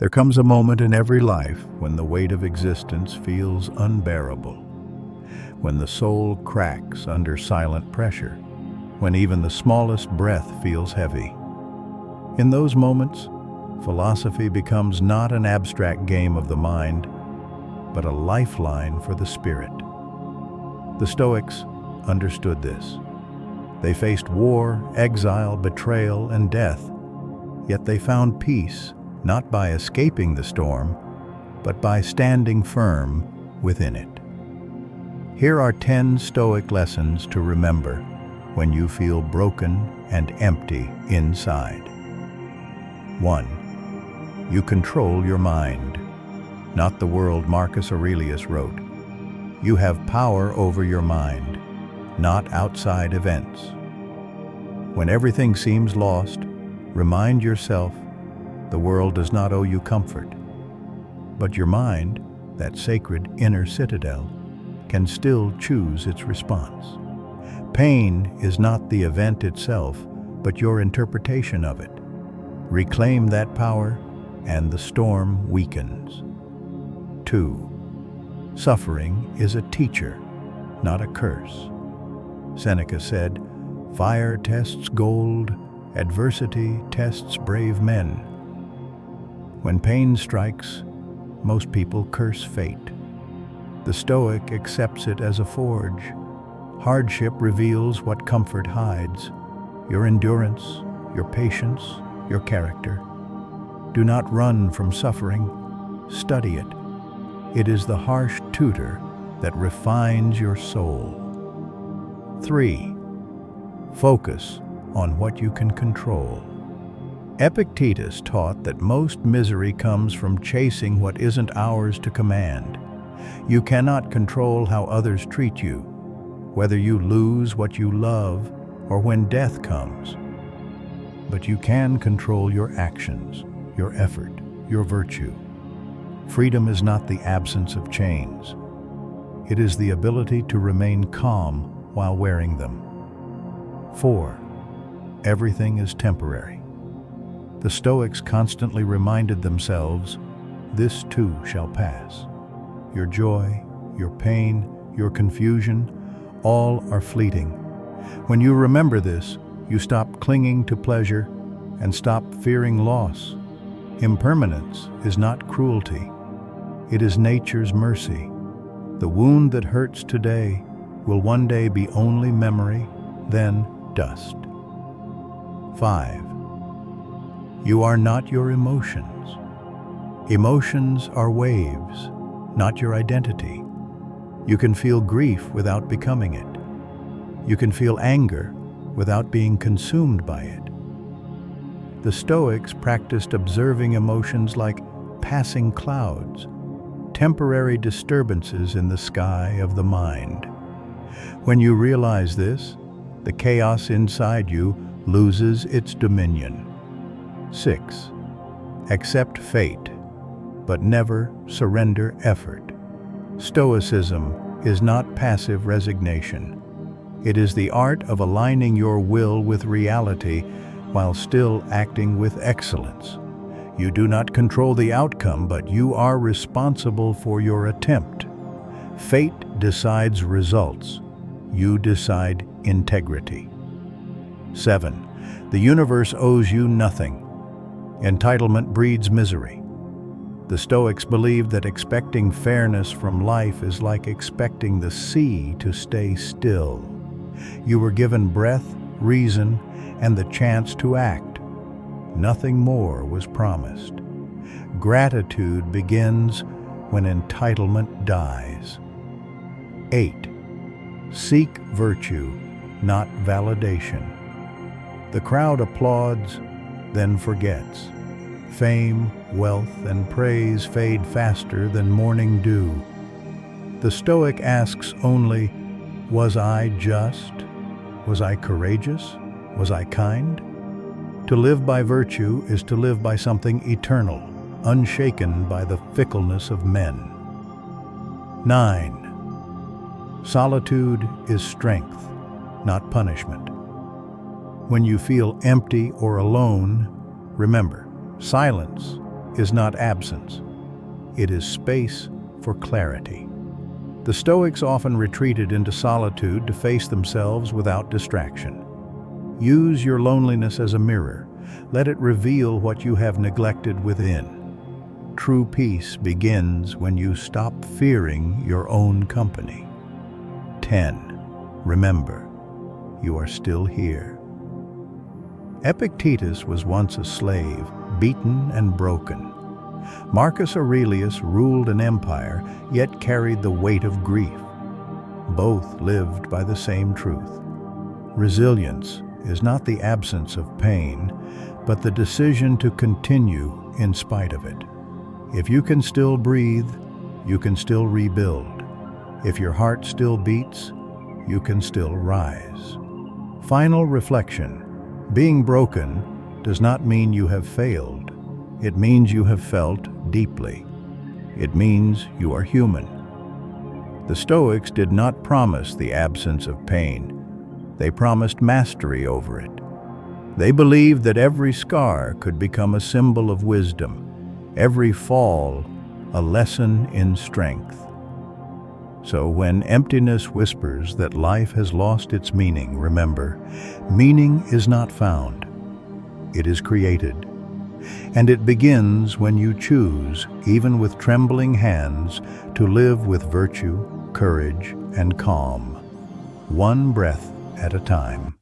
There comes a moment in every life when the weight of existence feels unbearable, when the soul cracks under silent pressure, when even the smallest breath feels heavy. In those moments, philosophy becomes not an abstract game of the mind, but a lifeline for the spirit. The Stoics understood this. They faced war, exile, betrayal, and death, yet they found peace not by escaping the storm, but by standing firm within it. Here are 10 Stoic lessons to remember when you feel broken and empty inside. 1. You control your mind. Not the world, Marcus Aurelius wrote. You have power over your mind, not outside events. When everything seems lost, remind yourself the world does not owe you comfort, but your mind, that sacred inner citadel, can still choose its response. Pain is not the event itself, but your interpretation of it. Reclaim that power, and the storm weakens. 2. Suffering is a teacher, not a curse. Seneca said, "Fire tests gold, adversity tests brave men." When pain strikes, most people curse fate. The Stoic accepts it as a forge. Hardship reveals what comfort hides: your endurance, your patience, your character. Do not run from suffering. Study it. It is the harsh tutor that refines your soul. 3. Focus on what you can control. Epictetus taught that most misery comes from chasing what isn't ours to command. You cannot control how others treat you, whether you lose what you love or when death comes. But you can control your actions, your effort, your virtue. Freedom is not the absence of chains. It is the ability to remain calm while wearing them. 4. Everything is temporary. The Stoics constantly reminded themselves, this too shall pass. Your joy, your pain, your confusion, all are fleeting. When you remember this, you stop clinging to pleasure and stop fearing loss. Impermanence is not cruelty. It is nature's mercy. The wound that hurts today will one day be only memory, then dust. 5. You are not your emotions. Emotions are waves, not your identity. You can feel grief without becoming it. You can feel anger without being consumed by it. The Stoics practiced observing emotions like passing clouds, temporary disturbances in the sky of the mind. When you realize this, the chaos inside you loses its dominion. 6. Accept fate, but never surrender effort. Stoicism is not passive resignation. It is the art of aligning your will with reality while still acting with excellence. You do not control the outcome, but you are responsible for your attempt. Fate decides results. You decide integrity. 7. The universe owes you nothing. Entitlement breeds misery. The Stoics believed that expecting fairness from life is like expecting the sea to stay still. You were given breath, reason, and the chance to act. Nothing more was promised. Gratitude begins when entitlement dies. 8. Seek virtue, not validation. The crowd applauds, then forgets. Fame, wealth, and praise fade faster than morning dew. The Stoic asks only, was I just? Was I courageous? Was I kind? To live by virtue is to live by something eternal, unshaken by the fickleness of men. 9. Solitude is strength, not punishment. When you feel empty or alone, remember, silence is not absence. It is space for clarity. The Stoics often retreated into solitude to face themselves without distraction. Use your loneliness as a mirror. Let it reveal what you have neglected within. True peace begins when you stop fearing your own company. 10. Remember, you are still here. Epictetus was once a slave, beaten and broken. Marcus Aurelius ruled an empire, yet carried the weight of grief. Both lived by the same truth. Resilience is not the absence of pain, but the decision to continue in spite of it. If you can still breathe, you can still rebuild. If your heart still beats, you can still rise. Final reflection. Being broken does not mean you have failed. It means you have felt deeply. It means you are human. The Stoics did not promise the absence of pain. They promised mastery over it. They believed that every scar could become a symbol of wisdom, every fall a lesson in strength. So when emptiness whispers that life has lost its meaning, remember, meaning is not found. It is created. And it begins when you choose, even with trembling hands, to live with virtue, courage, and calm, one breath at a time.